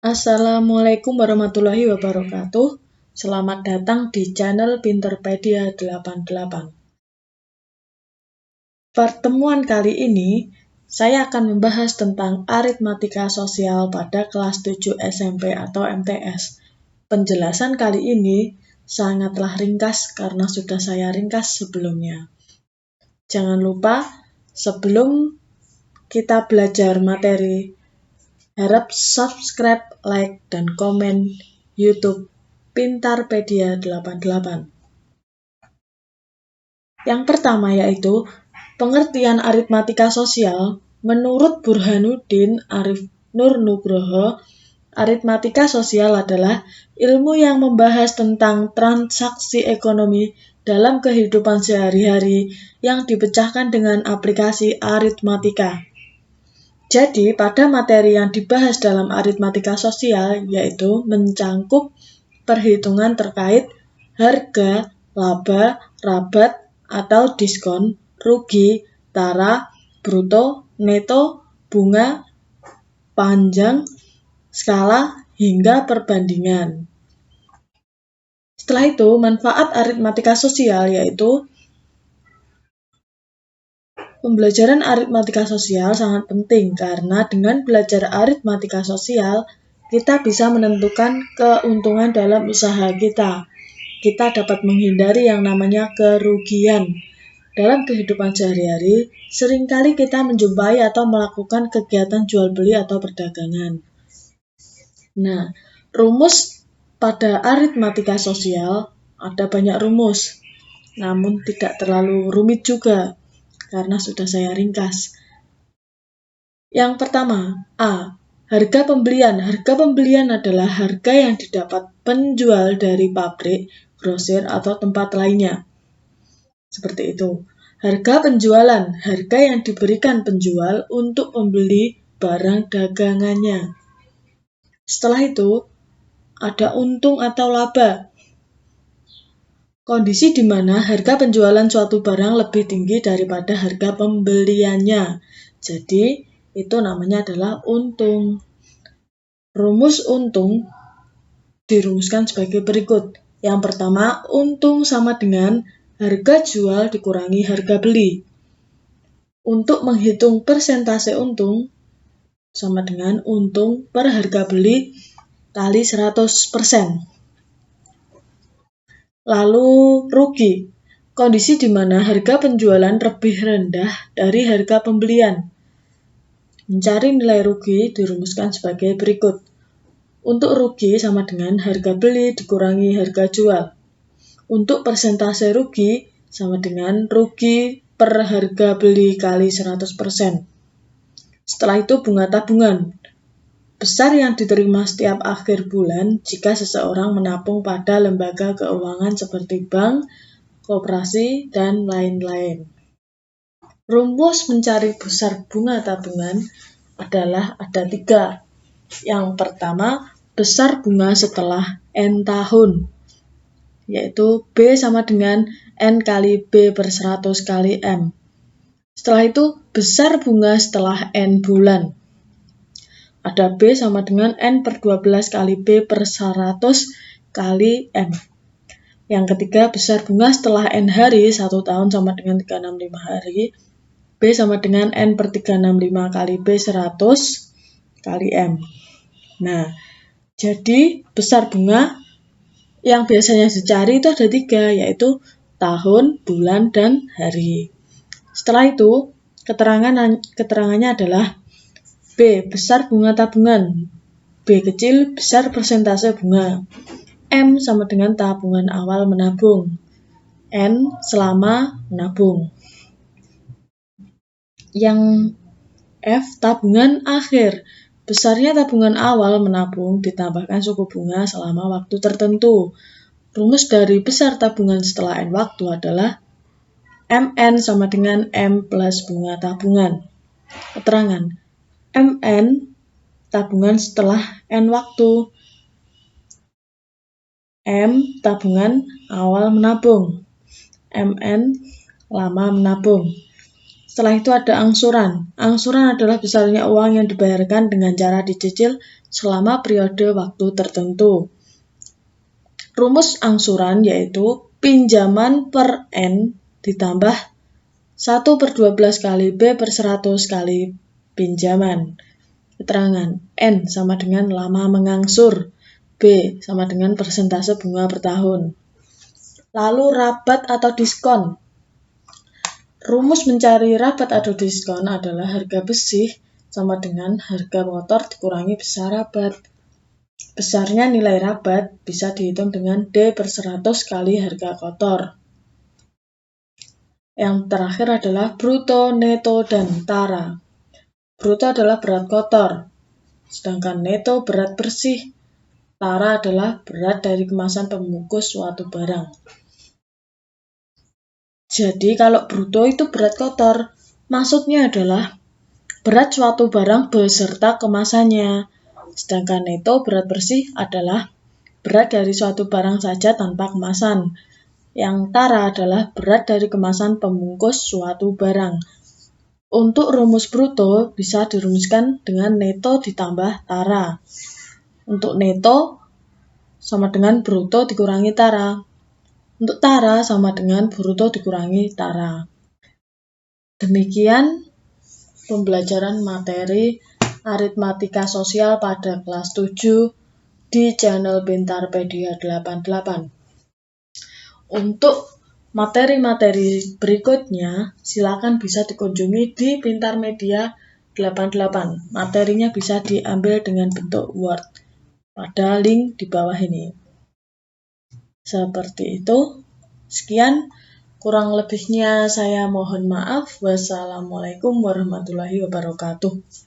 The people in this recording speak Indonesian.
Assalamualaikum warahmatullahi wabarakatuh. Selamat datang di channel Pinterpedia 88. Pertemuan kali ini, saya akan membahas tentang aritmatika sosial pada kelas 7 SMP atau MTS. Penjelasan kali ini sangatlah ringkas karena sudah saya ringkas sebelumnya. Jangan lupa, sebelum kita belajar materi, harap subscribe, like, dan komen YouTube Pintarpedia 88. Yang pertama yaitu pengertian aritmatika sosial. Menurut Burhanuddin Arif Nur Nugroho, aritmatika sosial adalah ilmu yang membahas tentang transaksi ekonomi dalam kehidupan sehari-hari yang dipecahkan dengan aplikasi aritmatika. Jadi, pada materi yang dibahas dalam aritmatika sosial yaitu mencangkup perhitungan terkait harga, laba, rabat, atau diskon, rugi, tara, bruto, neto, bunga, panjang, skala, hingga perbandingan. Setelah itu, manfaat aritmatika sosial yaitu pembelajaran aritmatika sosial sangat penting karena dengan belajar aritmatika sosial, kita bisa menentukan keuntungan dalam usaha kita. Kita dapat menghindari yang namanya kerugian. Dalam kehidupan sehari-hari, seringkali kita menjumpai atau melakukan kegiatan jual beli atau perdagangan. Nah, rumus pada aritmatika sosial ada banyak rumus, namun tidak terlalu rumit juga karena sudah saya ringkas. Yang pertama, A. Harga pembelian. Harga pembelian adalah harga yang didapat penjual dari pabrik, grosir, atau tempat lainnya. Seperti itu. Harga penjualan. Harga yang diberikan penjual untuk membeli barang dagangannya. Setelah itu, ada untung atau laba. Kondisi di mana harga penjualan suatu barang lebih tinggi daripada harga pembeliannya. Jadi, itu namanya adalah untung. Rumus untung dirumuskan sebagai berikut. Yang pertama, untung sama dengan harga jual dikurangi harga beli. Untuk menghitung persentase untung sama dengan untung per harga beli kali 100%. Lalu rugi. Kondisi di mana harga penjualan lebih rendah dari harga pembelian. Mencari nilai rugi dirumuskan sebagai berikut. Untuk rugi sama dengan harga beli dikurangi harga jual. Untuk persentase rugi sama dengan rugi per harga beli kali 100%. Setelah itu bunga tabungan. Besar yang diterima setiap akhir bulan jika seseorang menabung pada lembaga keuangan seperti bank, koperasi, dan lain-lain. Rumus mencari besar bunga tabungan adalah ada 3. Yang pertama, besar bunga setelah N tahun, yaitu B sama dengan N kali B per 100 kali M. Setelah itu, besar bunga setelah N bulan. Ada B sama dengan N per 12 kali B per 100 kali M. Yang ketiga, besar bunga setelah N hari, 1 tahun sama dengan 365 hari. B sama dengan N per 365 kali B 100 kali M. Nah, jadi besar bunga yang biasanya dicari itu ada 3, yaitu tahun, bulan, dan hari. Setelah itu, keterangannya adalah B. Besar bunga tabungan. B kecil, besar persentase bunga. M sama dengan tabungan awal menabung. N selama menabung. Yang F, tabungan akhir. Besarnya tabungan awal menabung ditambahkan suku bunga selama waktu tertentu. Rumus dari besar tabungan setelah N waktu adalah MN sama dengan M plus bunga tabungan. Keterangan, MN tabungan setelah N waktu. M tabungan awal menabung. MN lama menabung. Setelah itu ada angsuran. Angsuran adalah besarnya uang yang dibayarkan dengan cara dicicil selama periode waktu tertentu. Rumus angsuran yaitu pinjaman per N ditambah 1/12 kali B per 100 kali pinjaman. Keterangan, N sama dengan lama mengangsur, B sama dengan persentase bunga per tahun. Lalu rabat atau diskon. Rumus mencari rabat atau diskon adalah harga besi sama dengan harga motor dikurangi besar rabat. Besarnya nilai rabat bisa dihitung dengan D per 100 kali harga kotor. Yang terakhir adalah bruto, neto, dan tara. Bruto adalah berat kotor, sedangkan neto berat bersih. Tara adalah berat dari kemasan pembungkus suatu barang. Jadi kalau bruto itu berat kotor, maksudnya adalah berat suatu barang beserta kemasannya. Sedangkan neto berat bersih adalah berat dari suatu barang saja tanpa kemasan. Yang tara adalah berat dari kemasan pembungkus suatu barang. Untuk rumus bruto bisa dirumuskan dengan neto ditambah tara. Untuk neto sama dengan bruto dikurangi tara. Untuk tara sama dengan bruto dikurangi tara. Demikian pembelajaran materi aritmatika sosial pada kelas 7 di channel Pintarpedia 88. Untuk materi-materi berikutnya, silakan bisa dikunjungi di Pintar Media 88. Materinya bisa diambil dengan bentuk Word pada link di bawah ini. Seperti itu. Sekian, kurang lebihnya saya mohon maaf. Wassalamualaikum warahmatullahi wabarakatuh.